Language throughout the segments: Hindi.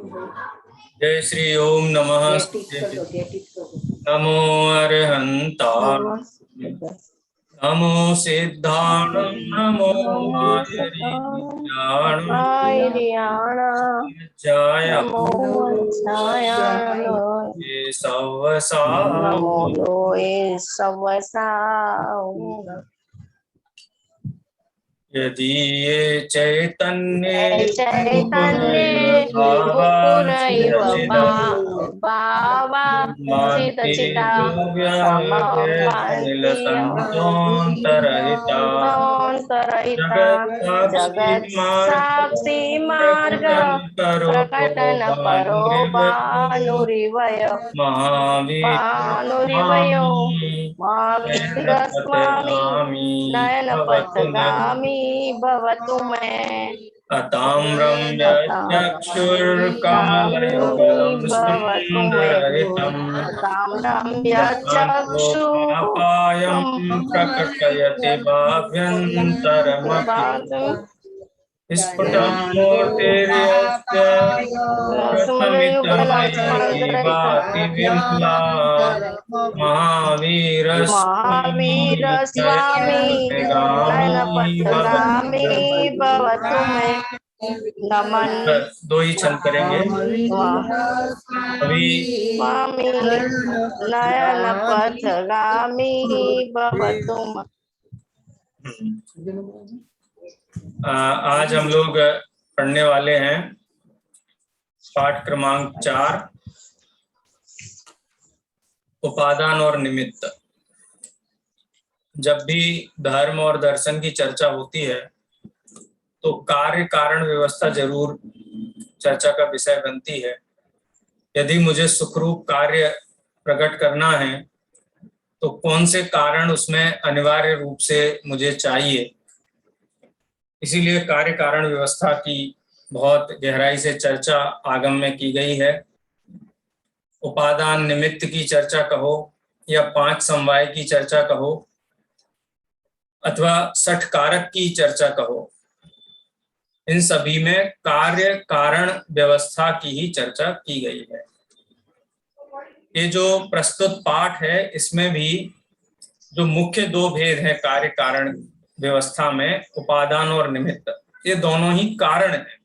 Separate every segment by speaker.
Speaker 1: जय श्री ओम नमः नमो अरहंताय नमो सिद्धाणं नमो यदि ये चैतन्ये
Speaker 2: साक्षी मार्ग प्रकटन करो भानुरिवय
Speaker 1: महावीरस्वामी
Speaker 2: स्वामी नयन पथगामी भवतु मे
Speaker 1: अताम्रं यक्षुर्कमलयुगलं सुन्दरहितं अपायं प्रकटयति भाव्यन्तरमपि स्फुटं मूर्तिर्यस्य प्रथमितमयि भाति विमला महावीरस्वामी
Speaker 2: नयनपथगामी भवतु मे नमन।
Speaker 1: दो ही छंद करेंगे। अभी
Speaker 2: स्वामी नयन पथगामी भवतु मे।
Speaker 1: आज हम लोग पढ़ने वाले हैं पाठ क्रमांक 4, उपादान और निमित्त। जब भी धर्म और दर्शन की चर्चा होती है तो कार्य कारण व्यवस्था जरूर चर्चा का विषय बनती है। यदि मुझे सुखरूप कार्य प्रकट करना है तो कौन से कारण उसमें अनिवार्य रूप से मुझे चाहिए, इसीलिए कार्य कारण व्यवस्था की बहुत गहराई से चर्चा आगम में की गई है। उपादान निमित्त की चर्चा कहो या 5 समवाय की चर्चा कहो अथवा 60 कारक की चर्चा कहो, इन सभी में कार्य कारण व्यवस्था की ही चर्चा की गई है। ये जो प्रस्तुत पाठ है इसमें भी जो मुख्य 2 भेद हैं कार्य कारण व्यवस्था में, उपादान और निमित्त, ये दोनों ही कारण हैं।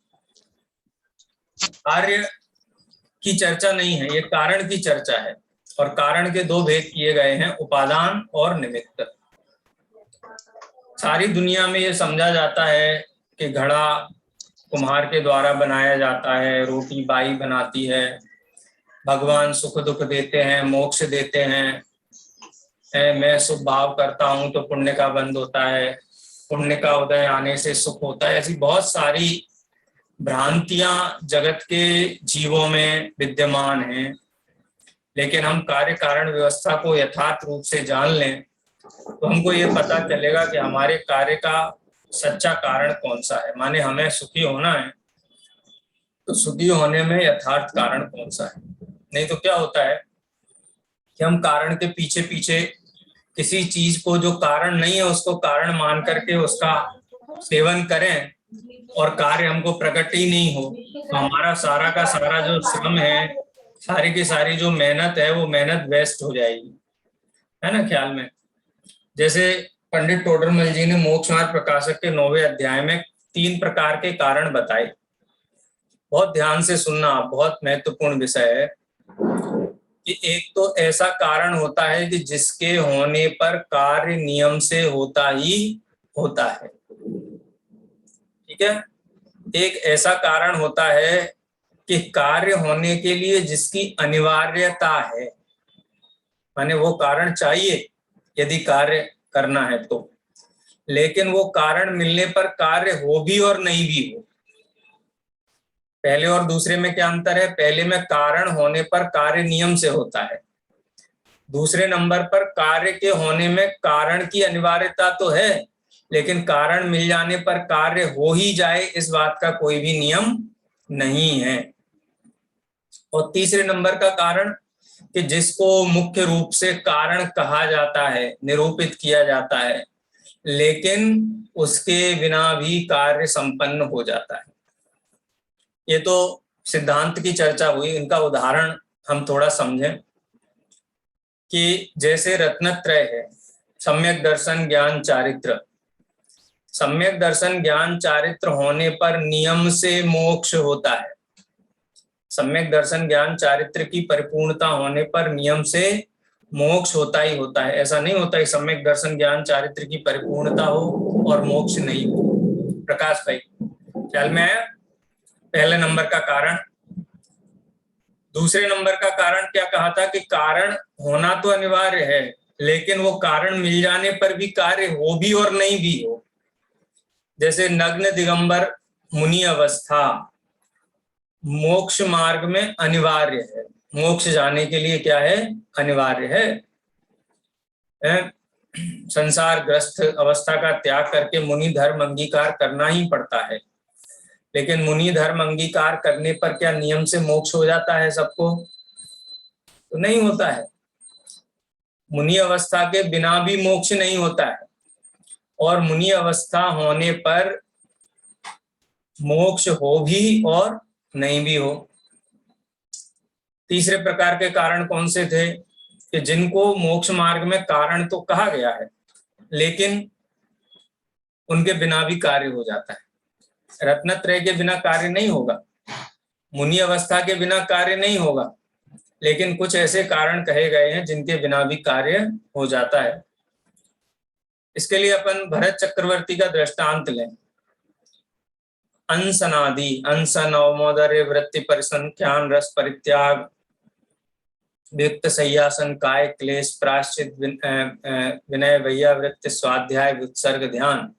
Speaker 1: कार्य की चर्चा नहीं है, ये कारण की चर्चा है। और कारण के 2 भेद किए गए हैं, उपादान और निमित्त। सारी दुनिया में ये समझा जाता है कि घड़ा कुम्हार के द्वारा बनाया जाता है, रोटी बाई बनाती है, भगवान सुख दुख देते हैं, मोक्ष देते हैं, मैं शुभ भाव करता हूं तो पुण्य का बंध होता है, पुण्य का उदय आने से सुख होता है। ऐसी बहुत सारी भ्रांतियां जगत के जीवों में विद्यमान हैं। लेकिन हम कार्य कारण व्यवस्था को यथार्थ रूप से जान लें तो हमको ये पता चलेगा कि हमारे कार्य का सच्चा कारण कौन सा है। माने हमें सुखी होना है तो सुखी होने में यथार्थ कारण कौन सा है। नहीं तो क्या होता है कि हम कारण के पीछे पीछे किसी चीज को जो कारण नहीं है उसको कारण मान करके उसका सेवन करें और कार्य हमको प्रकट ही नहीं हो तो हमारा सारा का सारा जो श्रम है, सारी की सारी जो मेहनत है, वो मेहनत वेस्ट हो जाएगी, है ना ख्याल में। जैसे पंडित टोडरमल जी ने मोक्ष मार्ग प्रकाशक के 9वें अध्याय में 3 प्रकार के कारण बताए। बहुत ध्यान से सुनना, बहुत महत्वपूर्ण विषय है कि एक तो ऐसा कारण होता है कि जिसके होने पर कार्य नियम से होता ही होता है, ठीक है। एक ऐसा कारण होता है कि कार्य होने के लिए जिसकी अनिवार्यता है, माने वो कारण चाहिए यदि कार्य करना है तो, लेकिन वो कारण मिलने पर कार्य हो भी और नहीं भी हो। पहले और दूसरे में क्या अंतर है? पहले में कारण होने पर कार्य नियम से होता है, दूसरे नंबर पर कार्य के होने में कारण की अनिवार्यता तो है लेकिन कारण मिल जाने पर कार्य हो ही जाए इस बात का कोई भी नियम नहीं है। और तीसरे नंबर का कारण कि जिसको मुख्य रूप से कारण कहा जाता है, निरूपित किया जाता है, लेकिन उसके बिना भी कार्य संपन्न हो जाता है। ये तो सिद्धांत की चर्चा हुई, इनका उदाहरण हम थोड़ा समझें कि जैसे रत्नत्रय है, सम्यक दर्शन ज्ञान चारित्र। सम्यक दर्शन ज्ञान चारित्र होने पर नियम से मोक्ष होता है। सम्यक दर्शन ज्ञान चारित्र की परिपूर्णता होने पर नियम से मोक्ष होता ही होता है। ऐसा नहीं होता है सम्यक दर्शन ज्ञान चारित्र की परिपूर्णता हो और मोक्ष नहीं हो। प्रकाश भाई ख्याल में आया? पहले नंबर का कारण। दूसरे नंबर का कारण क्या कहा था कि कारण होना तो अनिवार्य है, लेकिन वो कारण मिल जाने पर भी कार्य हो भी और नहीं भी हो। जैसे नग्न दिगंबर मुनि अवस्था मोक्ष मार्ग में अनिवार्य है। मोक्ष जाने के लिए क्या है? अनिवार्य है। संसार ग्रस्त अवस्था का त्याग करके मुनि धर्म अंगीकार करना ही पड़ता है। लेकिन मुनि धर्म अंगीकार करने पर क्या नियम से मोक्ष हो जाता है सबको? तो नहीं होता है। मुनि अवस्था के बिना भी मोक्ष नहीं होता है, और मुनि अवस्था होने पर मोक्ष हो भी और नहीं भी हो। तीसरे प्रकार के कारण कौन से थे कि जिनको मोक्ष मार्ग में कारण तो कहा गया है, लेकिन उनके बिना भी कार्य हो जाता है। रत्नत्रय के बिना कार्य नहीं होगा, मुनि अवस्था के बिना कार्य नहीं होगा, लेकिन कुछ ऐसे कारण कहे गए हैं जिनके बिना भी कार्य हो जाता है। इसके लिए अपन भरत चक्रवर्ती का दृष्टांत लें। अंसनादि, अंसन अवमोदर्य वृत्ति परिसंख्यान रस परित्याग वियुक्त सय्यासन काय क्लेश प्राश्चित विनय वैयावृत्ति स्वाध्याय उत्सर्ग ध्यान।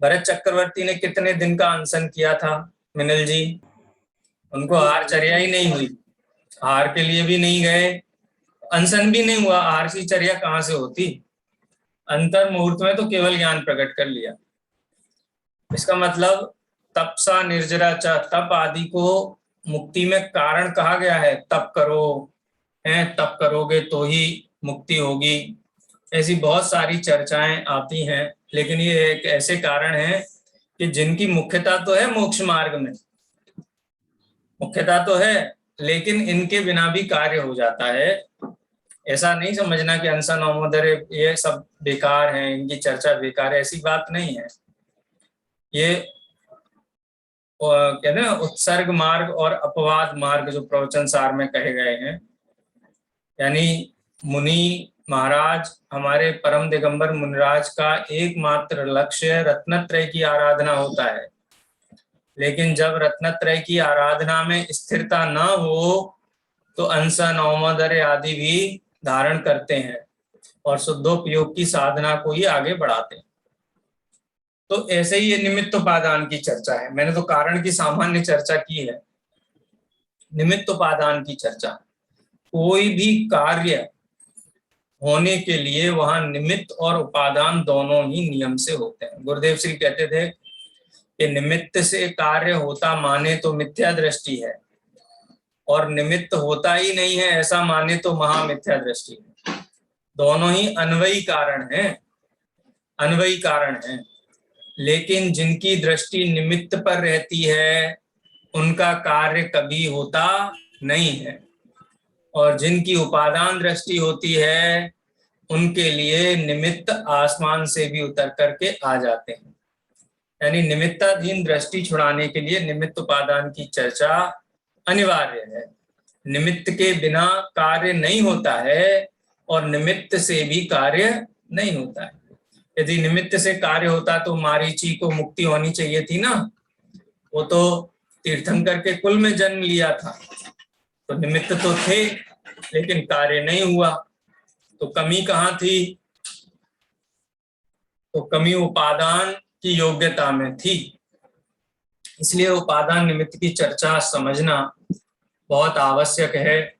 Speaker 1: भरत चक्रवर्ती ने कितने दिन का अनशन किया था मिनल जी? उनको आहारचर्या ही नहीं हुई, आहार के लिए भी नहीं गए, अनशन भी नहीं हुआ, आहार की चर्या कहाँ से होती? अंतर मुहूर्त में तो केवल ज्ञान प्रकट कर लिया। इसका मतलब तपसा निर्जरा च, तप आदि को मुक्ति में कारण कहा गया है। तप करो, तप करोगे तो ही मुक्ति होगी। ऐसी बहुत सारी चर्चाएं आती हैं, लेकिन ये एक ऐसे कारण हैं कि जिनकी मुख्यता तो है मोक्ष मार्ग में, मुख्यता तो है, लेकिन इनके बिना भी कार्य हो जाता है। ऐसा नहीं समझना कि अनशन अवमोदर्य ये सब बेकार हैं, इनकी चर्चा बेकार है, ऐसी बात नहीं है। ये कहते हैं उत्सर्ग मार्ग और अपवाद मार्ग जो प्रवचन सार में कहे गए हैं, यानी मुनि महाराज, हमारे परम दिगंबर मुनिराज का एकमात्र लक्ष्य रत्नत्रय की आराधना होता है। लेकिन जब रत्नत्रय की आराधना में स्थिरता न हो तो अंसन अवमोदर्य आदि भी धारण करते हैं और शुद्धोपयोग की साधना को ही आगे बढ़ाते हैं। तो ऐसे ही ये निमित्तोपादान की चर्चा है। मैंने तो कारण की सामान्य चर्चा की है, निमित्तोपादान की चर्चा। कोई भी कार्य होने के लिए वहां निमित्त और उपादान दोनों ही नियम से होते हैं। गुरुदेव श्री कहते थे कि निमित्त से कार्य होता माने तो मिथ्या दृष्टि है, और निमित्त होता ही नहीं है ऐसा माने तो महामिथ्या दृष्टि है। दोनों ही अन्वयी कारण हैं, अन्वयी कारण हैं। लेकिन जिनकी दृष्टि निमित्त पर रहती है उनका कार्य कभी होता नहीं है, और जिनकी उपादान दृष्टि होती है उनके लिए निमित्त आसमान से भी उतर करके आ जाते हैं। यानी निमित्ताधीन दृष्टि छुड़ाने के लिए निमित्त उपादान की चर्चा अनिवार्य है। निमित्त के बिना कार्य नहीं होता है और निमित्त से भी कार्य नहीं होता है। यदि निमित्त से कार्य होता तो मारीची को मुक्ति होनी चाहिए थी ना, वो तो तीर्थंकर के कुल में जन्म लिया था, तो निमित्त तो थे लेकिन कार्य नहीं हुआ। तो कमी कहाँ थी? तो कमी उपादान की योग्यता में थी। इसलिए उपादान निमित्त की चर्चा समझना बहुत आवश्यक है।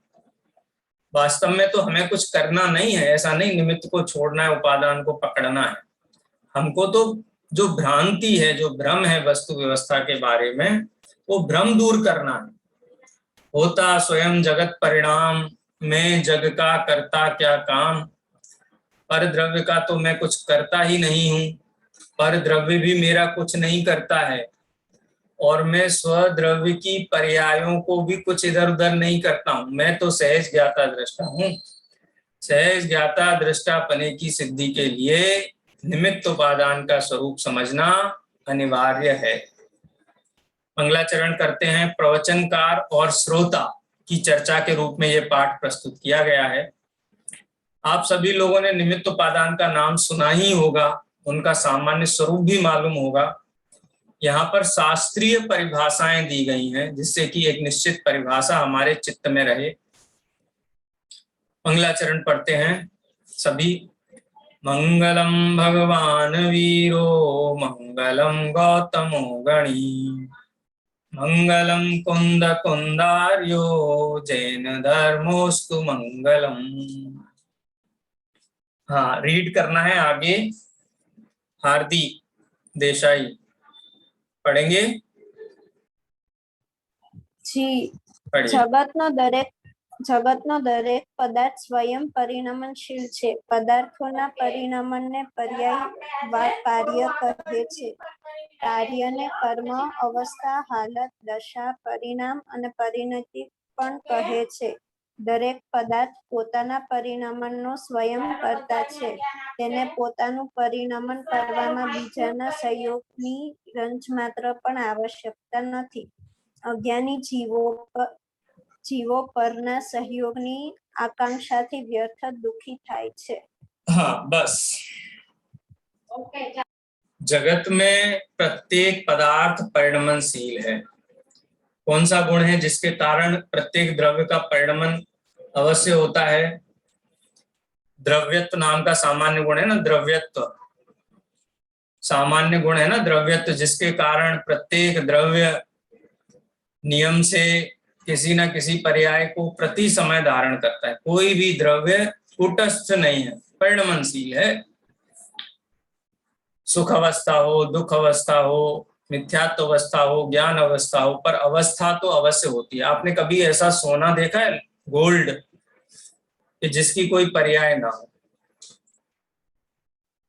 Speaker 1: वास्तव में तो हमें कुछ करना नहीं है, ऐसा नहीं निमित्त को छोड़ना है, उपादान को पकड़ना है। हमको तो जो भ्रांति है, जो भ्रम है वस्तु व्यवस्था के बारे में, वो भ्रम दूर करना है। होता स्वयं जगत परिणाम, मैं जग का करता क्या काम, पर द्रव्य का तो मैं कुछ करता ही नहीं हूं, पर द्रव्य भी मेरा कुछ नहीं करता है, और मैं स्वद्रव्य की पर्यायों को भी कुछ इधर उधर नहीं करता हूं। मैं तो सहज ज्ञाता दृष्टा हूं। सहज ज्ञाता दृष्टापने की सिद्धि के लिए निमित्त उपादान का स्वरूप समझना अनिवार्य है। मंगलाचरण करते हैं। प्रवचनकार और श्रोता की चर्चा के रूप में यह पाठ प्रस्तुत किया गया है। आप सभी लोगों ने निमित्त उपादान का नाम सुना ही होगा, उनका सामान्य स्वरूप भी मालूम होगा। यहाँ पर शास्त्रीय परिभाषाएं दी गई हैं जिससे कि एक निश्चित परिभाषा हमारे चित्त में रहे। मंगलाचरण पढ़ते हैं सभी। मंगलम भगवान वीरो मंगलम गौतमो गणी मंगलम कुंद कुंदार्यो जैन धर्मोस्तु मंगलम। हाँ, रीड करना है आगे। हार्दिक देसाई पढ़ेंगे
Speaker 2: जी।
Speaker 1: पढ़िए।
Speaker 2: જગતનો દરેક પદાર્થ સ્વયં પરિણમનશીલ છે. પદાર્થોના પરિણમનને પર્યાય કાર્ય કહે છે. કાર્યને કર્મ, અવસ્થા, હાલત, દશા, પરિણામ અને પરિણતિ પણ કહે છે. દરેક પદાર્થ પોતાના પરિણમનનો સ્વયં કરતા છે. તેને પોતાનું પરિણમન કરવામાં બીજાના સહયોગની રંજમાત્ર પણ આવશ્યકતા નથી. અજ્ઞાની જીવો પરના સહયોગની આકાંક્ષાથી વ્યર્થ દુઃખી થાય છે.
Speaker 1: हाँ, बस। जगत में प्रत्येक पदार्थ परिणमनशील है। कौन सा गुण है जिसके कारण प्रत्येक द्रव्य का परिणमन अवश्य होता है? द्रव्यत्व नाम का सामान्य गुण है ना, द्रव्यत्व सामान्य गुण है ना, द्रव्यत्व, जिसके कारण प्रत्येक द्रव्य नियम से किसी न किसी पर्याय को प्रति समय धारण करता है। कोई भी द्रव्य कूटस्थ नहीं है, परिणमनशील है। सुख अवस्था हो, दुख अवस्था हो, मिथ्यात्व अवस्था हो, ज्ञान अवस्था हो, पर अवस्था तो अवश्य होती है। आपने कभी ऐसा सोना देखा है, गोल्ड, कि जिसकी कोई पर्याय ना हो?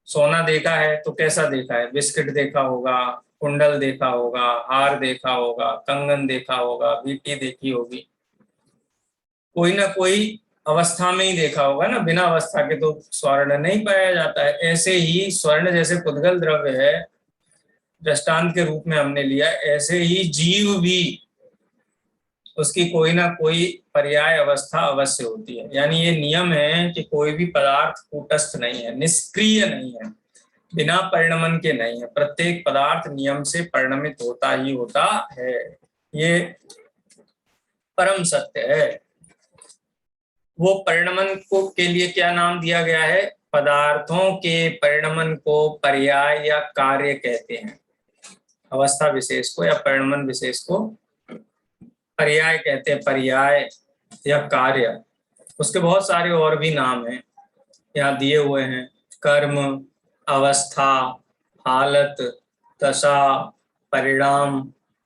Speaker 1: सोना देखा है तो कैसा देखा है? बिस्किट देखा होगा, कुंडल देखा होगा, हार देखा होगा, कंगन देखा होगा, बीटी देखी होगी, कोई ना कोई अवस्था में ही देखा होगा ना। बिना अवस्था के तो स्वर्ण नहीं पाया जाता है। ऐसे ही स्वर्ण जैसे पुद्गल द्रव्य है, दृष्टांत के रूप में हमने लिया, ऐसे ही जीव भी उसकी कोई ना कोई पर्याय अवस्था अवश्य होती है। यानी ये नियम है कि कोई भी पदार्थ कूटस्थ नहीं है, निष्क्रिय नहीं है, बिना परिणमन के नहीं है। प्रत्येक पदार्थ नियम से परिणमित होता ही होता है। ये परम सत्य है। वो परिणमन को के लिए क्या नाम दिया गया है? पदार्थों के परिणमन को पर्याय या कार्य कहते हैं। अवस्था विशेष को या परिणमन विशेष को पर्याय कहते हैं, पर्याय या कार्य। उसके बहुत सारे और भी नाम हैं, यहाँ दिए हुए हैं। कर्म, अवस्था, हालत, दशा, परिणाम,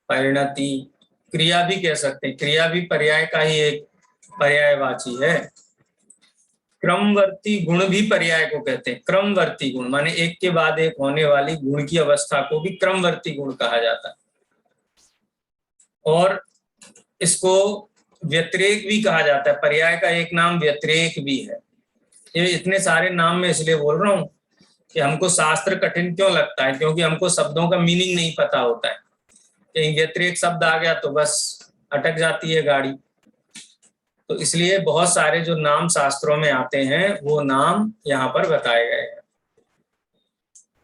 Speaker 1: परिणति, क्रिया भी कह सकते हैं। क्रिया भी पर्याय का ही एक पर्यायवाची है। क्रमवर्ती गुण भी पर्याय को कहते हैं। क्रमवर्ती गुण माने एक के बाद एक होने वाली गुण की अवस्था को भी क्रमवर्ती गुण कहा जाता है। और इसको व्यतिरेक भी कहा जाता है। पर्याय का एक नाम व्यतिरेक भी है। ये इतने सारे नाम मैं इसलिए बोल रहा हूँ कि हमको शास्त्र कठिन क्यों लगता है, क्योंकि हमको शब्दों का मीनिंग नहीं पता होता है। कहीं व्यतिरेक शब्द आ गया तो बस अटक जाती है गाड़ी। तो इसलिए बहुत सारे जो नाम शास्त्रों में आते हैं वो नाम यहाँ पर बताए गए हैं।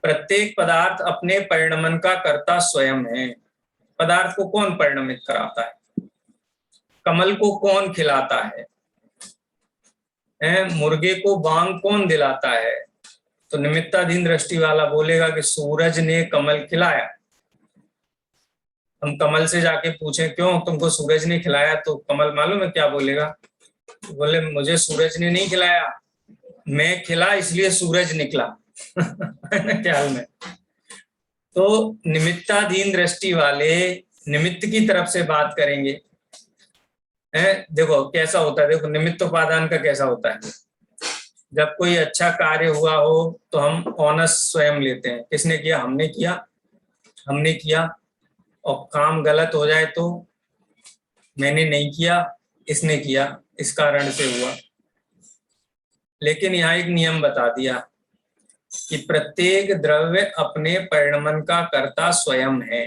Speaker 1: प्रत्येक पदार्थ अपने परिणमन का कर्ता स्वयं है। पदार्थ को कौन परिणमित कराता है? कमल को कौन खिलाता है? मुर्गे को बांग कौन दिलाता है? तो निमित्ताधीन दृष्टि वाला बोलेगा कि सूरज ने कमल खिलाया। हम कमल से जाके पूछें क्यों तुमको सूरज ने खिलाया, तो कमल मालूम है क्या बोलेगा? बोले मुझे सूरज ने नहीं खिलाया, मैं खिला इसलिए सूरज निकला। ख्याल में। तो निमित्ताधीन दृष्टि वाले निमित्त की तरफ से बात करेंगे। देखो कैसा होता है, देखो निमित्त उपादान का कैसा होता है। जब कोई अच्छा कार्य हुआ हो तो हम ऑनस स्वयं लेते हैं। किसने किया? हमने किया, हमने किया। और काम गलत हो जाए तो मैंने नहीं किया, इसने किया, इस कारण से हुआ। लेकिन यहाँ एक नियम बता दिया कि प्रत्येक द्रव्य अपने परिणमन का कर्ता स्वयं है।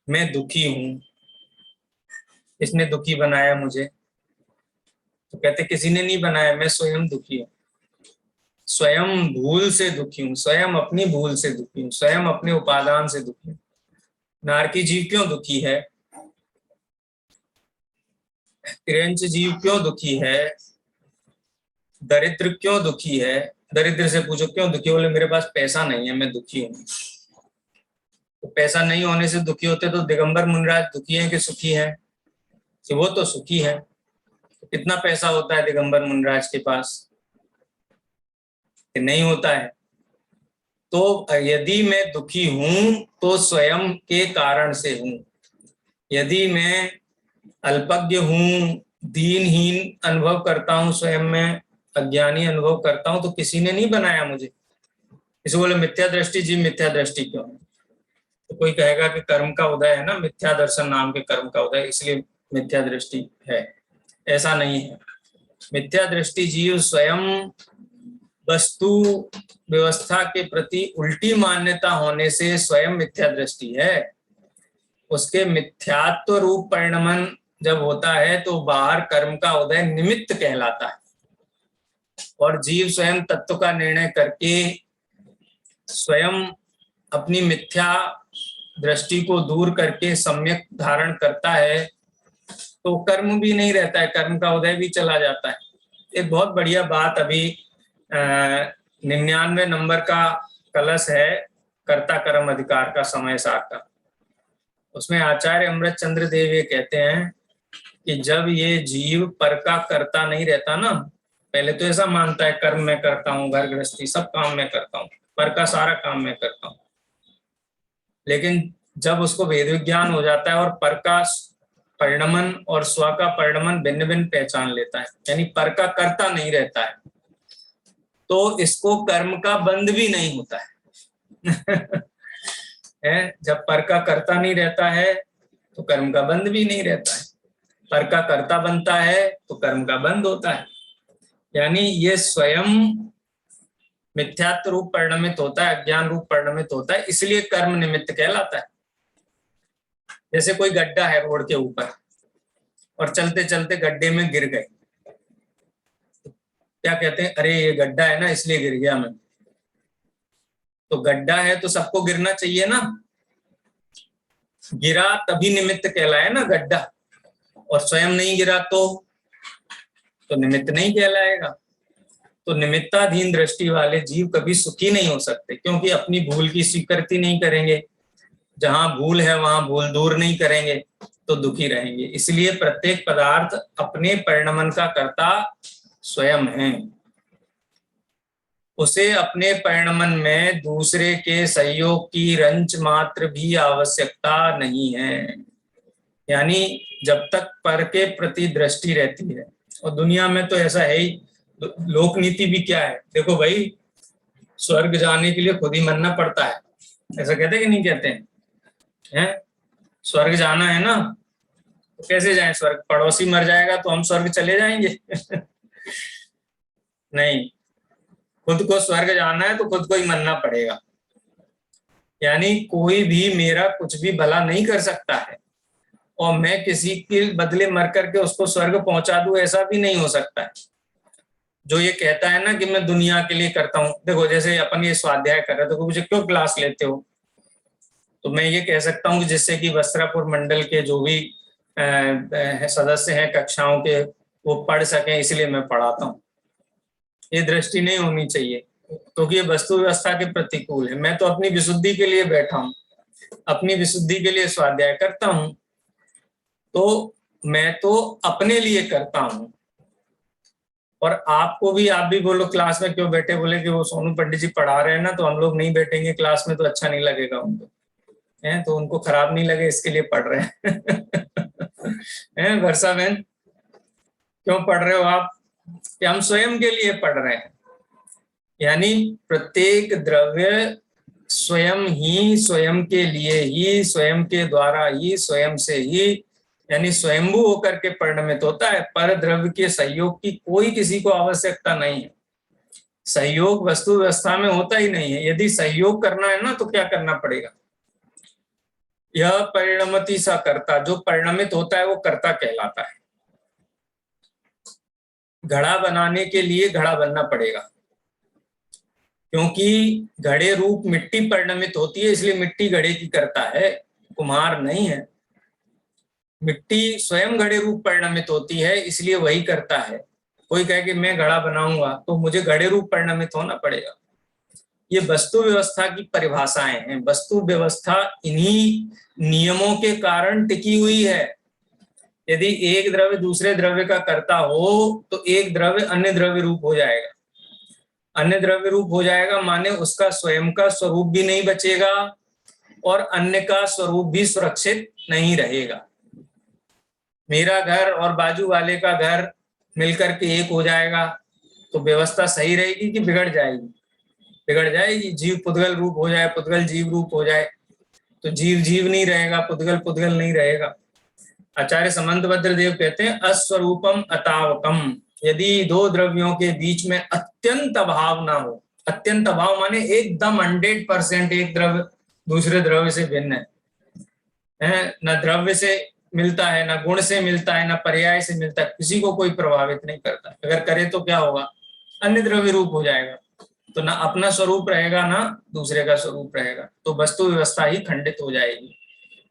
Speaker 1: मैं दुखी हूं, इसने दुखी बनाया मुझे, तो कहते किसी ने नहीं बनाया, मैं स्वयं दुखी हूं, स्वयं भूल से दुखी हूं, स्वयं अपनी भूल से दुखी हूं, स्वयं अपने उपादान से दुखी हूं। नारकी जीव क्यों दुखी है, तिरंच जीव क्यों दुखी है, दरिद्र क्यों दुखी है? दरिद्र से पूछो क्यों दुखी, बोले मेरे पास पैसा नहीं है, मैं दुखी हूं। तो पैसा नहीं होने से दुखी होते तो दिगंबर मुनिराज दुखी हैं कि सुखी हैं? कि वो तो सुखी है। कितना पैसा होता है दिगंबर मुनिराज के पास? कि नहीं होता है। तो यदि मैं दुखी हूं तो स्वयं के कारण से हूं। यदि मैं अल्पज्ञ हूं, दीनहीन अनुभव करता हूं, स्वयं में अज्ञानी अनुभव करता हूं, तो किसी ने नहीं बनाया मुझे। इसे बोले मिथ्या दृष्टि जीव मिथ्या दृष्टि क्यों है? तो कोई कहेगा कि कर्म का उदय है ना, मिथ्या दर्शन नाम के कर्म का उदय, इसलिए मिथ्या दृष्टि है। ऐसा नहीं है। मिथ्या दृष्टि जीव स्वयं वस्तु व्यवस्था के प्रति उल्टी मान्यता होने से स्वयं मिथ्या दृष्टि है। उसके मिथ्यात्व रूप परिणमन जब होता है तो बाहर कर्म का उदय निमित्त कहलाता है, और जीव स्वयं तत्व का निर्णय करके स्वयं अपनी मिथ्या दृष्टि को दूर करके सम्यक धारण करता है, तो कर्म भी नहीं रहता है, कर्म का उदय भी चला जाता है। एक बहुत बढ़िया बात अभी 99 नंबर का कलश है कर्ता कर्म अधिकार का समय सार का, उसमें आचार्य अमृत चंद्र देव ये कहते हैं कि जब ये जीव पर का कर्ता नहीं रहता ना, पहले तो ऐसा मानता है कर्म मैं करता हूँ, घर गृहस्थी सब काम मैं करता हूँ, पर का सारा काम मैं करता हूँ। लेकिन जब उसको वेद विज्ञान हो जाता है और पर का परिणमन और स्व का परिणमन भिन्न भिन्न पहचान लेता है, यानी पर का कर्ता नहीं रहता है, तो इसको कर्म का बंध भी नहीं होता है। जब पर का कर्ता नहीं रहता है तो कर्म का बंध भी नहीं रहता है। पर का कर्ता बनता है तो कर्म का बंध होता है। यानी ये स्वयं मिथ्यात्व रूप परिणमित होता है, अज्ञान रूप परिणमित होता है, इसलिए कर्म निमित्त कहलाता है। जैसे कोई गड्ढा है रोड के ऊपर और चलते चलते गड्ढे में गिर गए, क्या कहते हैं, अरे ये गड्ढा है ना इसलिए गिर गया मैं। तो गड्ढा है तो सबको गिरना चाहिए ना, गिरा तभी निमित्त कहलाए ना गड्ढा, और स्वयं नहीं गिरा तो निमित्त नहीं कहलाएगा। तो निमित्ताधीन दृष्टि वाले जीव कभी सुखी नहीं हो सकते, क्योंकि अपनी भूल की स्वीकृति नहीं करेंगे, जहां भूल है वहां भूल दूर नहीं करेंगे तो दुखी रहेंगे। इसलिए प्रत्येक पदार्थ अपने परिणमन का कर्ता स्वयं है। उसे अपने परिणमन में दूसरे के सहयोग की रंच मात्र भी आवश्यकता नहीं है। यानी जब तक पर के प्रति दृष्टि रहती है, और दुनिया में तो ऐसा है ही, लोक नीति भी क्या है, देखो भाई स्वर्ग जाने के लिए खुद ही मरना पड़ता है, ऐसा कहते कि नहीं कहते हैं? स्वर्ग जाना है ना, तो कैसे जाएं स्वर्ग? पड़ोसी मर जाएगा तो हम स्वर्ग चले जाएंगे? नहीं, खुद को स्वर्ग जाना है तो खुद को ही मरना पड़ेगा। यानी कोई भी मेरा कुछ भी भला नहीं कर सकता है, और मैं किसी के बदले मर करके उसको स्वर्ग पहुंचा दूं, ऐसा भी नहीं हो सकता है। जो ये कहता है ना कि मैं दुनिया के लिए करता हूं, देखो जैसे अपन ये स्वाध्याय कर रहे थे, तो मुझे क्यों क्लास लेते हो? तो मैं ये कह सकता हूँ कि जिससे कि वस्त्रापुर मंडल के जो भी सदस्य हैं कक्षाओं के, वो पढ़ सकें, इसलिए मैं पढ़ाता हूँ। ये दृष्टि नहीं होनी चाहिए, क्योंकि ये वस्तु व्यवस्था के प्रतिकूल है। मैं तो अपनी विशुद्धि के लिए बैठा हूँ, अपनी विशुद्धि के लिए स्वाध्याय करता हूँ, तो मैं तो अपने लिए करता हूँ। और आपको भी, आप भी बोलो क्लास में क्यों बैठे, बोले कि वो सोनू पंडित जी पढ़ा रहे हैं ना, तो हम लोग नहीं बैठेंगे क्लास में तो अच्छा नहीं लगेगा उनको, हैं? तो उनको खराब नहीं लगे इसके लिए पढ़ रहे हैं। वर्षा बहन क्यों पढ़ रहे हो आप? कि हम स्वयं के लिए पढ़ रहे हैं। यानी प्रत्येक द्रव्य स्वयं ही, स्वयं के लिए ही, स्वयं के द्वारा ही, स्वयं से ही, यानी स्वयंभू होकर के परिणमित होता है। पर द्रव्य के सहयोग की कोई किसी को आवश्यकता नहीं है। सहयोग वस्तु व्यवस्था में होता ही नहीं है। यदि सहयोग करना है ना तो क्या करना पड़ेगा? यह परिणमति सा कर्ता, जो परिणमित होता है वो कर्ता कहलाता है। घड़ा बनाने के लिए घड़ा बनना पड़ेगा, क्योंकि घड़े रूप मिट्टी परिणमित होती है, इसलिए मिट्टी घड़े की करता है, कुम्हार नहीं है। मिट्टी स्वयं घड़े रूप परिणमित होती है, इसलिए वही करता है। कोई कहे कि मैं घड़ा बनाऊंगा तो मुझे घड़े रूप परिणमित होना पड़ेगा। ये वस्तु व्यवस्था की परिभाषाएं हैं। वस्तु व्यवस्था इन्हीं नियमों के कारण टिकी हुई है। यदि एक द्रव्य दूसरे द्रव्य का कर्ता हो तो एक द्रव्य अन्य द्रव्य रूप हो जाएगा। अन्य द्रव्य रूप हो जाएगा माने उसका स्वयं का स्वरूप भी नहीं बचेगा और अन्य का स्वरूप भी सुरक्षित नहीं रहेगा। मेरा घर और बाजू वाले का घर मिलकर के एक हो जाएगा तो व्यवस्था सही रहेगी कि बिगड़ जाएगी? बिगड़ जाएगी। जीव पुद्गल रूप हो जाए, पुद्गल जीव रूप हो जाए तो जीव जीव नहीं रहेगा, पुद्गल पुद्गल नहीं रहेगा। आचार्य समंतभद्र देव कहते हैं अस्वरूपम अतावकम, यदि दो द्रव्यों के बीच में अत्यंत अभाव ना हो। अत्यंत अभाव माने एकदम 100% एक द्रव्य दूसरे द्रव्य से भिन्न है, न द्रव्य से मिलता है, न गुण से मिलता है, न पर्याय से मिलता है, किसी को कोई प्रभावित नहीं करता। अगर करे तो क्या होगा? अन्य द्रव्य रूप हो जाएगा, तो ना अपना स्वरूप रहेगा ना दूसरे का स्वरूप रहेगा, तो वस्तु व्यवस्था ही खंडित हो जाएगी।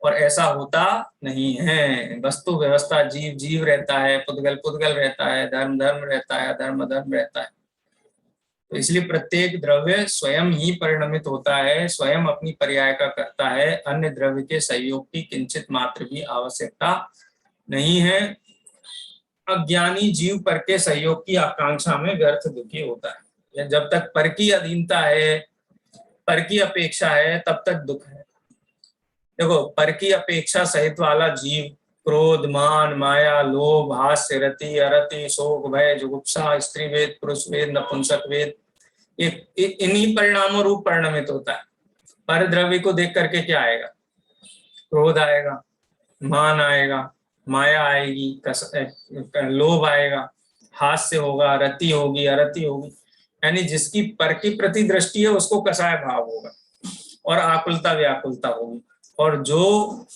Speaker 1: और ऐसा होता नहीं है। वस्तु व्यवस्था जीव जीव रहता है, पुद्गल पुद्गल रहता है, धर्म धर्म रहता है, अधर्म अधर्म रहता है। तो इसलिए प्रत्येक द्रव्य स्वयं ही परिणमित होता है, स्वयं अपनी पर्याय का करता है। अन्य द्रव्य के सहयोग की किंचित मात्र भी आवश्यकता नहीं है। अज्ञानी जीव पर के सहयोग की आकांक्षा में व्यर्थ दुखी होता है। जब तक पर की अधीनता है, पर की अपेक्षा है, तब तक दुख है। देखो, पर की अपेक्षा सहित वाला जीव क्रोध, मान, माया, लोभ, हास्य, रति, अरति, शोक, भय, जुगुप्सा, स्त्री वेद, पुरुष वेद, नपुंसक वेद, इन्हीं परिणामों रूप परिणमित होता है। पर द्रव्य को देख करके क्या आएगा? क्रोध आएगा, मान आएगा, माया आएगी, लोभ आएगा, हास्य होगा, रति होगी, अरति होगी, यानी जिसकी पर की प्रति दृष्टि है उसको कसाय भाव होगा और आकुलता व्याकुलता होगी। और जो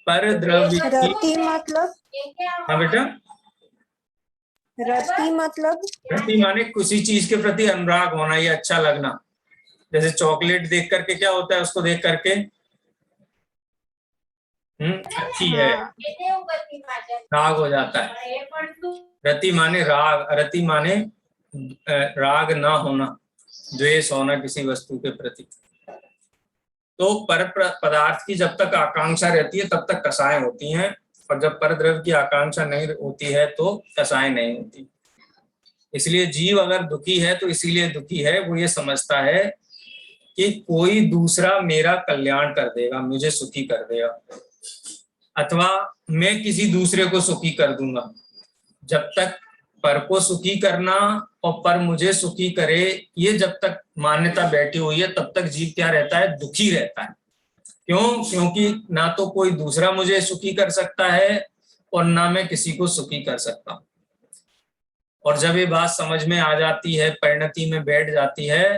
Speaker 1: पर द्रव्य
Speaker 2: रति मतलब?
Speaker 1: हाँ बेटा,
Speaker 2: रति मतलब?
Speaker 1: रति माने किसी चीज के प्रति अनुराग होना, ये अच्छा लगना। जैसे चॉकलेट देख करके क्या होता है? उसको देख करके अच्छी है, राग हो जाता है। रति माने राग, रति माने राग ना होना, द्वेष होना किसी वस्तु के प्रति। तो पर पदार्थ की जब तक आकांक्षा रहती है तब तक कसाएं होती हैं, और जब पर द्रव्य की आकांक्षा नहीं होती है तो कसाएं नहीं होती। इसलिए जीव अगर दुखी है तो इसीलिए दुखी है, वो ये समझता है कि कोई दूसरा मेरा कल्याण कर देगा, मुझे सुखी कर देगा, अथवा मैं किसी दूसरे को सुखी कर दूंगा। जब तक पर को सुखी करना और पर मुझे सुखी करे, ये जब तक मान्यता बैठी हुई है तब तक जीव क्या रहता है? दुखी रहता है। क्यों? क्योंकि ना तो कोई दूसरा मुझे सुखी कर सकता है और ना मैं किसी को सुखी कर सकता। और जब ये बात समझ में आ जाती है, परिणति में बैठ जाती है,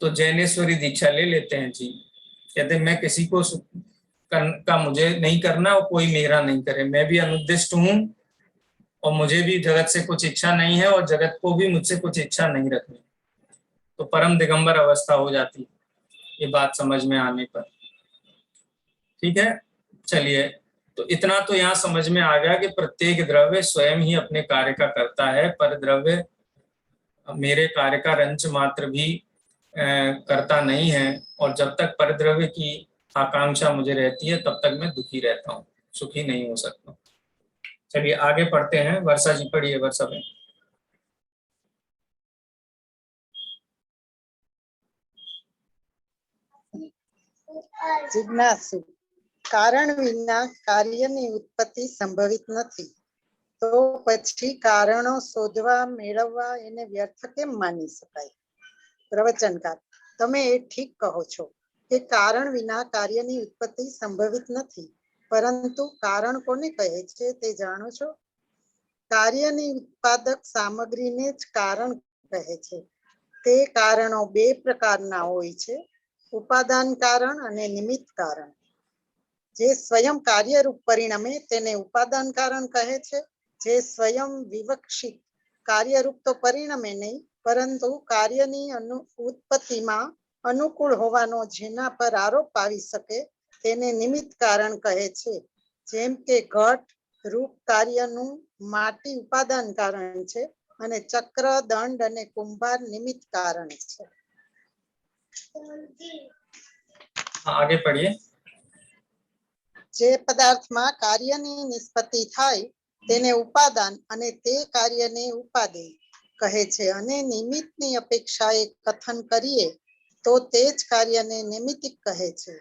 Speaker 1: तो जैनेश्वरी दीक्षा ले लेते हैं जी। कहते हैं मैं किसी को का मुझे नहीं करना और कोई मेरा नहीं करे, मैं भी अनुद्दिष्ट हूँ और मुझे भी जगत से कुछ इच्छा नहीं है और जगत को भी मुझसे कुछ इच्छा नहीं रखनी। तो परम दिगंबर अवस्था हो जाती है ये बात समझ में आने पर। ठीक है, चलिए, तो इतना तो यहाँ समझ में आ गया कि प्रत्येक द्रव्य स्वयं ही अपने कार्य का करता है। पर द्रव्य मेरे कार्य का रंच मात्र भी करता नहीं है, और जब तक पर द्रव्य की आकांक्षा मुझे रहती है तब तक मैं दुखी रहता हूँ, सुखी नहीं हो सकता। चलिए आगे पढ़ते हैं। वर्षा जी पढ़िए, वर्षा में।
Speaker 3: जिज्ञासु, कारण विना કાર્યની ઉત્પત્તિ સંભવિત નથી, તો પછી કારણો શોધવા મેળવવા એને વ્યર્થ કેમ માની શકાય? પ્રવચનકાર, તમે એ ઠીક કહો છો કે કારણ વિના કાર્યની ઉત્પત્તિ સંભવિત નથી, પરંતુ કારણ કોને કહે છે તે જાણો છો? કાર્યની ઉત્પાદક સામગ્રીને જ કારણ કહે છે. તે કારણો બે પ્રકારના હોય છે, ઉપાદાન કારણ અને નિમિત્ત કારણ. જે સ્વયં કાર્યરૂપ પરિણમે તેને ઉપાદાન કારણ કહે છે. જે સ્વયં વિવક્ષિત કાર્યરૂપ તો પરિણમે નહીં, પરંતુ કાર્યની ઉત્પત્તિમાં અનુકૂળ હોવાનો જેના પર આરોપ આવી શકે તેને નિમિત્ત કારણ કહે છે. જેમ કે ઘટ રૂપ કાર્યનું માટી ઉપાદાન કારણ છે અને ચક્ર, દંડ અને કુંભાર નિમિત્ત કારણ છે.
Speaker 1: आगे पढ़िए।
Speaker 3: જે પદાર્થમાં કાર્યની નિષ્પત્તિ થાય તેને ઉપાદાન અને તે કાર્યને ઉપાદેય કહે છે, અને નિમિત્તની અપેક્ષાએ કથન કરીએ તો તે જ કાર્યને નૈમિત્તિક કહે છે.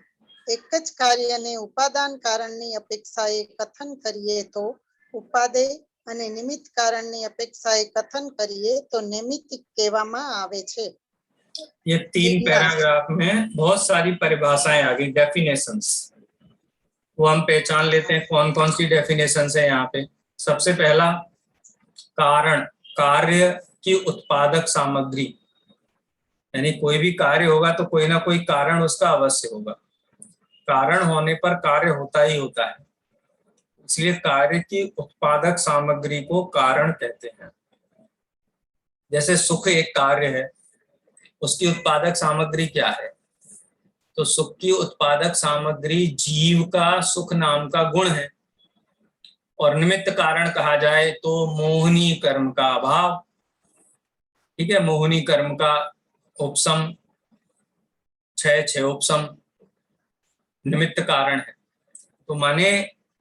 Speaker 3: એક જ કાર્યને ઉપાદાન કારણની અપેક્ષાએ કથન કરીએ તો ઉપાદેય અને નિમિત્ત કારણની અપેક્ષાએ कथन करिए तो नैमित्तिक कहेवामां आवे छे।
Speaker 1: ये 3 पैराग्राफ में बहुत सारी परिभाषाएं आ गई, डेफिनेशंस, वो हम पहचान लेते हैं कौन कौन सी डेफिनेशंस है यहाँ पे। सबसे पहला कारण, कार्य की उत्पादक सामग्री, यानी कोई भी कार्य होगा तो कोई ना कोई कारण उसका अवश्य होगा। कारण होने पर कार्य होता ही होता है, इसलिए कार्य की उत्पादक सामग्री को कारण कहते हैं। जैसे सुख एक कार्य है, उसकी उत्पादक सामग्री क्या है? तो सुख की उत्पादक सामग्री जीव का सुख नाम का गुण है। और निमित्त कारण कहा जाए तो मोहनी कर्म का अभाव, ठीक है, मोहनी कर्म का उपशम, 6 उपशम निमित्त कारण है। तो माने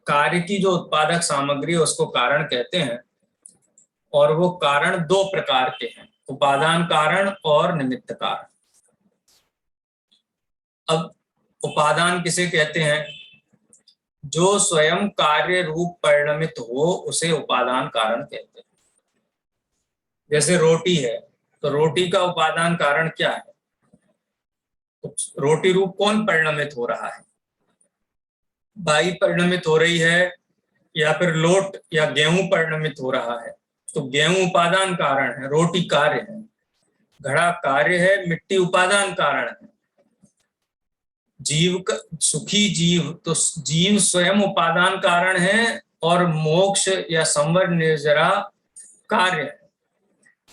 Speaker 1: कार्य की जो उत्पादक सामग्री है उसको कारण कहते हैं, और वो कारण 2 प्रकार के हैं, उपादान कारण और निमित्त कारण। अब उपादान किसे कहते हैं? जो स्वयं कार्य रूप परिणमित हो उसे उपादान कारण कहते हैं। जैसे रोटी है, तो रोटी का उपादान कारण क्या है? तो रोटी रूप कौन परिणमित हो रहा है? बाई परिणमित हो रही है, या फिर लोट या गेहूं परिणमित हो रहा है। तो गेहूं उपादान कारण है, रोटी कार्य है, घड़ा कार्य है, मिट्टी उपादान कारण है। जीव का सुखी जीव, तो जीव स्वयं उपादान कारण है और मोक्ष या संवर निर्जरा कार्य है।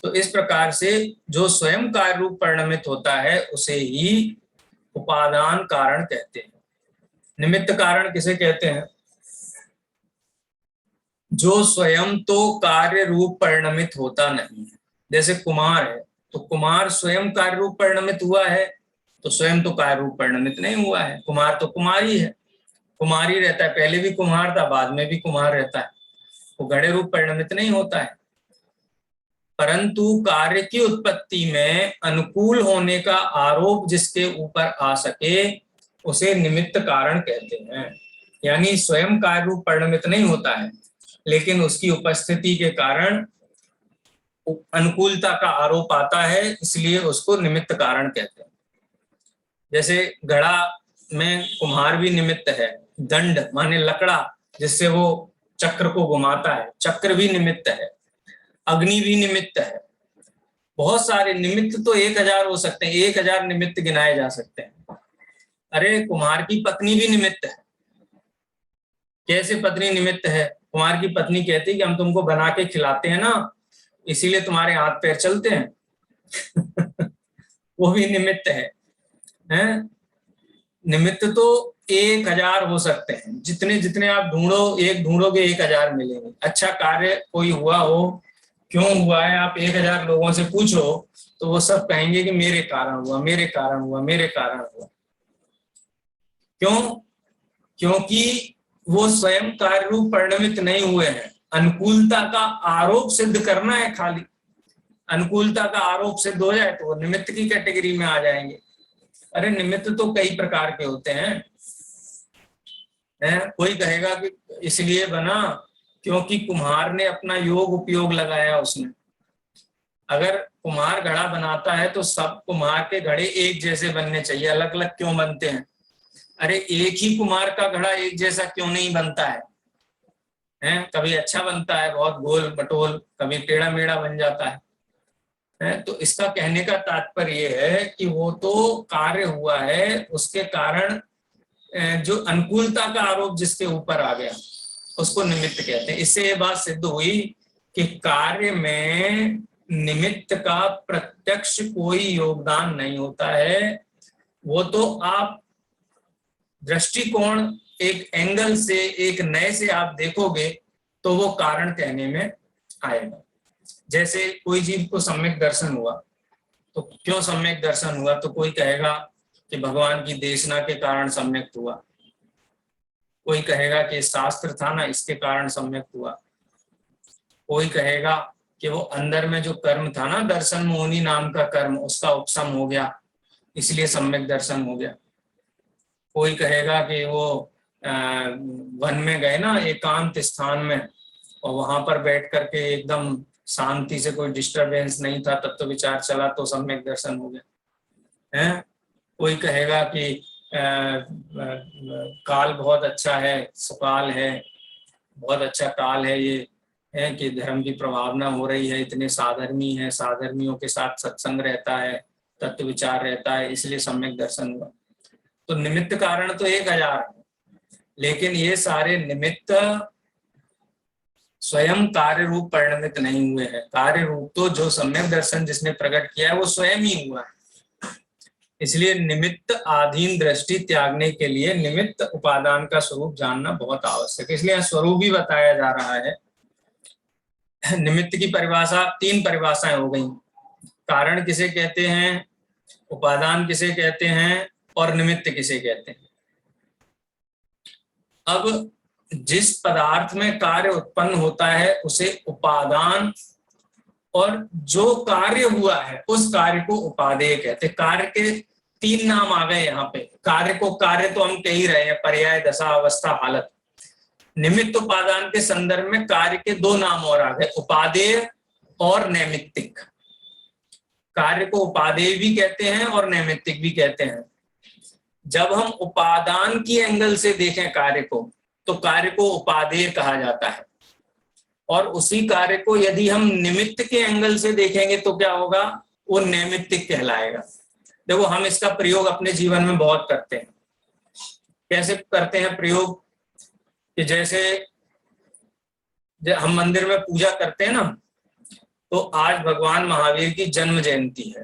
Speaker 1: तो इस प्रकार से जो स्वयं कार्य रूप परिणमित होता है उसे ही उपादान कारण कहते हैं। निमित्त कारण किसे कहते हैं? जो स्वयं तो कार्य रूप परिणमित होता नहीं है। जैसे कुमार है, तो कुमार स्वयं कार्य रूप परिणमित हुआ है, तो स्वयं तो कार्य रूप परिणमित नहीं हुआ है। कुमार तो कुमार ही है, कुमार ही रहता है, पहले भी कुम्हार था, बाद में भी कुम्हार रहता है, वो घड़े रूप परिणमित नहीं होता है। परंतु कार्य की उत्पत्ति में अनुकूल होने का आरोप जिसके ऊपर आ सके उसे निमित्त कारण कहते हैं। यानी स्वयं कार्य रूप परिणमित नहीं होता है, लेकिन उसकी उपस्थिति के कारण अनुकूलता का आरोप आता है, इसलिए उसको निमित्त कारण कहते हैं। जैसे घड़ा में कुम्हार भी निमित्त है, दंड माने लकड़ा जिससे वो चक्र को घुमाता है, चक्र भी निमित्त है, अग्नि भी निमित्त है। बहुत सारे निमित्त तो 1000 हो सकते हैं, 1000 निमित्त गिनाए जा सकते हैं। अरे कुम्हार की पत्नी भी निमित्त है। कैसे पत्नी निमित्त है? कुम्हार की पत्नी कहती है कि हम तुमको बना के खिलाते हैं ना, इसीलिए तुम्हारे हाथ पैर चलते हैं। वो भी निमित्त है, हैं? निमित्त तो 1000 हो सकते हैं, जितने जितने आप ढूंढोगे 1000 मिलेंगे। अच्छा कार्य कोई हुआ हो, क्यों हुआ है, आप 1000 लोगों से पूछो तो वो सब कहेंगे कि मेरे कारण हुआ, मेरे कारण हुआ, मेरे कारण हुआ। क्यों? क्योंकि वो स्वयं कार्य रूप परिणमित नहीं हुए हैं। अनुकूलता का आरोप सिद्ध करना है खाली, अनुकूलता का आरोप सिद्ध हो जाए तो वो निमित्त की कैटेगरी में आ जाएंगे। अरे निमित्त तो कई प्रकार के होते हैं, कोई कहेगा कि इसलिए बना क्योंकि कुम्हार ने अपना योग उपयोग लगाया उसमें। अगर कुम्हार घड़ा बनाता है तो सब कुम्हार के घड़े एक जैसे बनने चाहिए, अलग अलग क्यों बनते हैं? अरे एक ही कुम्हार का घड़ा एक जैसा क्यों नहीं बनता है? कभी अच्छा बनता है बहुत गोल मटोल, कभी टेढ़ा मेढ़ा बन जाता है। तो इसका कहने का तात्पर्य ये है कि वो तो कार्य हुआ है, उसके कारण जो अनुकूलता का आरोप जिसके ऊपर आ गया उसको निमित्त कहते हैं। इससे ये बात सिद्ध हुई कि कार्य में निमित्त का प्रत्यक्ष कोई योगदान नहीं होता है, वो तो आप दृष्टिकोण एक एंगल से, एक नए से आप देखोगे तो वो कारण कहने में आएगा। जैसे कोई जीव को सम्यक दर्शन हुआ, तो क्यों सम्यक दर्शन हुआ? तो कोई कहेगा कि भगवान की देशना के कारण सम्यक हुआ, कोई कहेगा कि शास्त्र था ना इसके कारण सम्यक हुआ, कोई कहेगा कि वो अंदर में जो कर्म था ना, दर्शन मोहिनी नाम का कर्म, उसका उपशम हो गया इसलिए सम्यक दर्शन हो गया। कोई कहेगा कि वो वन में गए ना एकांत स्थान में, और वहां पर बैठ करके एकदम शांति से, कोई डिस्टरबेंस नहीं था, तत्व विचार चला तो सम्यक दर्शन हो गया है। कोई कहेगा कि काल बहुत अच्छा है, सुकाल है, बहुत अच्छा काल है ये, है कि धर्म की प्रभावना हो रही है, इतने साधर्मी है, साधर्मियों के साथ सत्संग रहता है, तत्व विचार रहता है, इसलिए सम्यक दर्शन हुआ। तो निमित्त कारण तो 1000 है, लेकिन ये सारे निमित्त स्वयं कार्य रूप परिणमित नहीं हुए हैं। कार्य रूप तो जो सम्यक दर्शन जिसने प्रकट किया है वो स्वयं ही हुआ है। इसलिए निमित्त आधीन दृष्टि त्यागने के लिए निमित्त उपादान का स्वरूप जानना बहुत आवश्यक है। इसलिए स्वरूप ही बताया जा रहा है। निमित्त की परिभाषा 3 परिभाषाएं हो गई। कारण किसे कहते हैं, उपादान किसे कहते हैं, और निमित्त किसे कहते हैं। अब जिस पदार्थ में कार्य उत्पन्न होता है उसे उपादान, और जो कार्य हुआ है उस कार्य को उपादेय कहते हैं। कार्य के 3 नाम आ गए यहाँ पे। कार्य को कार्य तो हम कह ही रहे हैं, पर्याय, दशा, अवस्था, हालत। निमित्त उपादान के संदर्भ में कार्य के 2 नाम और आ गए, उपादेय और नैमित्तिक। कार्य को उपादेय भी कहते हैं और नैमित्तिक भी कहते हैं। जब हम उपादान की एंगल से देखें कार्य को, तो कार्य को उपादेय कहा जाता है, और उसी कार्य को यदि हम निमित्त के एंगल से देखेंगे तो क्या होगा, वो नैमित्तिक कहलाएगा। देखो हम इसका प्रयोग अपने जीवन में बहुत करते हैं। कैसे करते हैं प्रयोग? कि जैसे हम मंदिर में पूजा करते हैं ना, तो आज भगवान महावीर की जन्म जयंती है,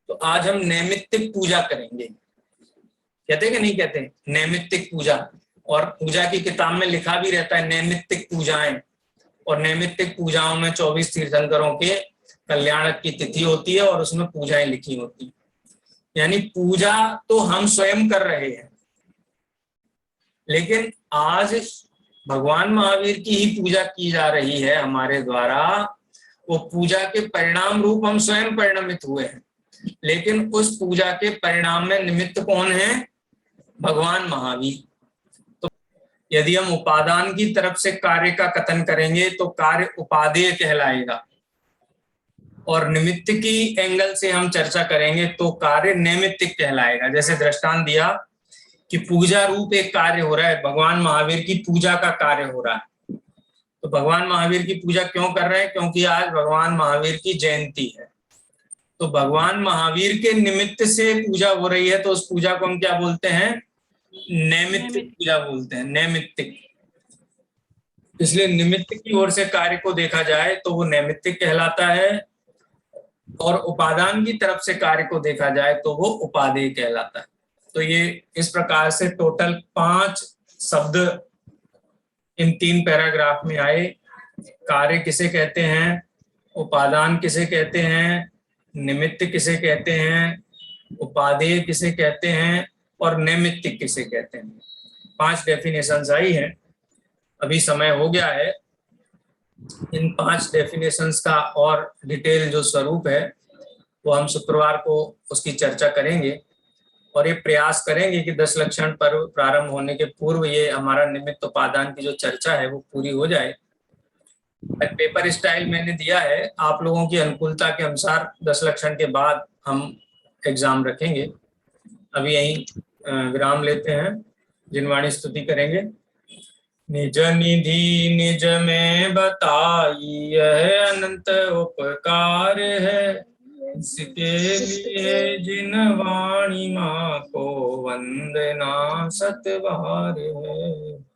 Speaker 1: तो आज हम नैमित्तिक पूजा करेंगे। कहते कि नहीं कहते नैमित्तिक पूजा? और पूजा की किताब में लिखा भी रहता है नैमित्तिक पूजाएं, और नैमित्तिक पूजाओं में 24 तीर्थंकरों के कल्याण की तिथि होती है और उसमें पूजाएं लिखी होती है। यानी पूजा तो हम स्वयं कर रहे हैं, लेकिन आज भगवान महावीर की ही पूजा की जा रही है हमारे द्वारा। वो पूजा के परिणाम रूप हम स्वयं परिणमित हुए हैं, लेकिन उस पूजा के परिणाम में निमित्त कौन है? भगवान महावीर। तो यदि हम उपादान की तरफ से कार्य का कथन करेंगे तो कार्य उपादेय कहलाएगा, और निमित्त की एंगल से हम चर्चा करेंगे तो कार्य नैमित्तिक कहलाएगा। जैसे दृष्टांत दिया कि पूजा रूप एक कार्य हो रहा है, भगवान महावीर की पूजा का कार्य हो रहा है। तो भगवान महावीर की पूजा क्यों कर रहे हैं? क्योंकि आज भगवान महावीर की जयंती है। तो भगवान महावीर के निमित्त से पूजा हो रही है, तो उस पूजा को हम क्या बोलते हैं? नैमित्तिक पूजा बोलते हैं, नैमित्तिक। इसलिए निमित्त की ओर से कार्य को देखा जाए तो वो नैमित्तिक कहलाता है, और उपादान की तरफ से कार्य को देखा जाए तो वो उपादेय कहलाता है। तो ये इस प्रकार से टोटल 5 शब्द इन 3 पैराग्राफ में आए। कार्य किसे कहते हैं, उपादान किसे कहते हैं, निमित्त किसे कहते हैं, उपादेय किसे कहते हैं, और नैमित्तिक किसे कहते हैं। 5 डेफिनेशंस आई हैं। अभी समय हो गया है, इन 5 डेफिनेशंस का और डिटेल जो स्वरूप है वो हम शुक्रवार को उसकी चर्चा करेंगे, और ये प्रयास करेंगे कि 10 लक्षण पर्व प्रारंभ होने के पूर्व ये हमारा निमित्त उपादान की जो चर्चा है वो पूरी हो जाए। पेपर स्टाइल मैंने दिया है, आप लोगों की अनुकूलता के अनुसार 10 लक्षण के बाद हम एग्जाम रखेंगे। अभी यहीं विराम लेते हैं, जिनवाणी स्तुति करेंगे। निज निधि निज में बताई यह अनंत उपकार है, इसके लिए जिनवाणी माँ को वंदना 7 बार है।